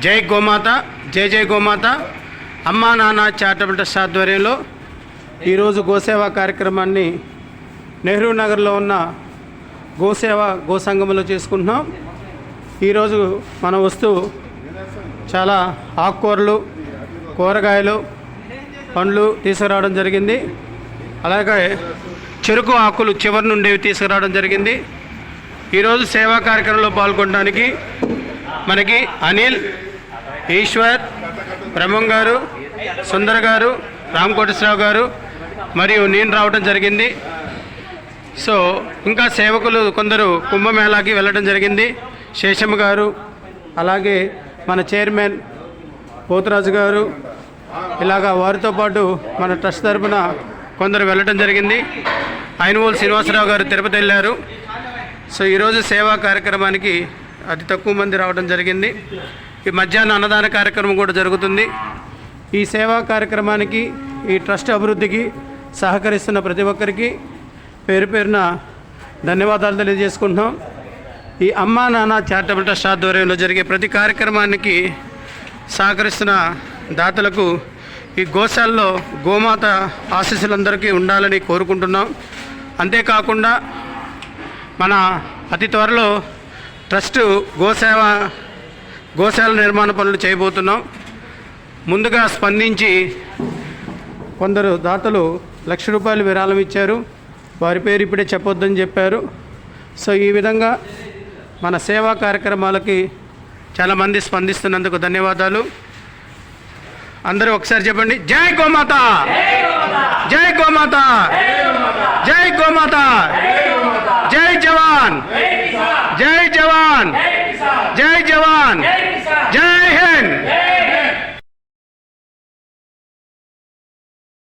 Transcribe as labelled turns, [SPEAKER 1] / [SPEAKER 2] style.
[SPEAKER 1] జై గోమాత, జై జై గోమాత. అమ్మా నాన్న చారిటబుల్ ట్రస్ట్ ఆధ్వర్యంలో ఈరోజు గోసేవా కార్యక్రమాన్ని నెహ్రూ నగర్లో ఉన్న గో సంఘంలో చేసుకుంటున్నాం. ఈరోజు మన వస్తువు చాలా ఆకుకూరలు, కూరగాయలు, పండ్లు తీసుకురావడం జరిగింది. అలాగే చెరుకు ఆకులు చివరి నుండి తీసుకురావడం జరిగింది. ఈరోజు సేవా కార్యక్రమంలో పాల్గొనడానికి మనకి అనిల్, ఈశ్వర్, బ్రహ్మం గారు, సుందర్ గారు, రామకోటేశ్వరరావు గారు మరియు నేను రావడం జరిగింది. సో ఇంకా సేవకులు కొందరు కుంభమేళాకి వెళ్ళడం జరిగింది. శేషమ్మ గారు, అలాగే మన చైర్మన్ పోతురాజు గారు, ఇలాగా వారితో పాటు మన ట్రస్ట్ తరపున కొందరు వెళ్ళడం జరిగింది. ఐనవోలు శ్రీనివాసరావు గారు తిరుపతి వెళ్ళారు. సో ఈరోజు సేవా కార్యక్రమానికి అతి తక్కువ మంది రావడం జరిగింది. ఈ మధ్యాహ్న అన్నదాన కార్యక్రమం కూడా జరుగుతుంది. ఈ సేవా కార్యక్రమానికి, ఈ ట్రస్ట్ అభివృద్ధికి సహకరిస్తున్న ప్రతి ఒక్కరికి పేరు పేరున ధన్యవాదాలు తెలియజేసుకుంటున్నాం. ఈ అమ్మా నాన్న చారిటబుల్ ట్రస్ట్ ఆధ్వర్యంలో జరిగే ప్రతి కార్యక్రమానికి సహకరిస్తున్న దాతలకు ఈ గోశాలలో గోమాత ఆశీస్సులందరికీ ఉండాలని కోరుకుంటున్నాం. అంతేకాకుండా మన అతి త్వరలో ట్రస్ట్ గోశాల నిర్మాణ పనులు చేయబోతున్నాం. ముందుగా స్పందించి కొందరు దాతలు ₹1,00,000 విరాళం ఇచ్చారు. వారి పేరు ఇప్పుడే చెప్పొద్దని చెప్పారు. సో ఈ విధంగా మన సేవా కార్యక్రమాలకి చాలామంది స్పందిస్తున్నందుకు ధన్యవాదాలు. అందరూ ఒకసారి చెప్పండి, జై గోమాత, జై గోమాత, జై గోమాత, జై జవాన్, జై జవాన్, జై జవాన్.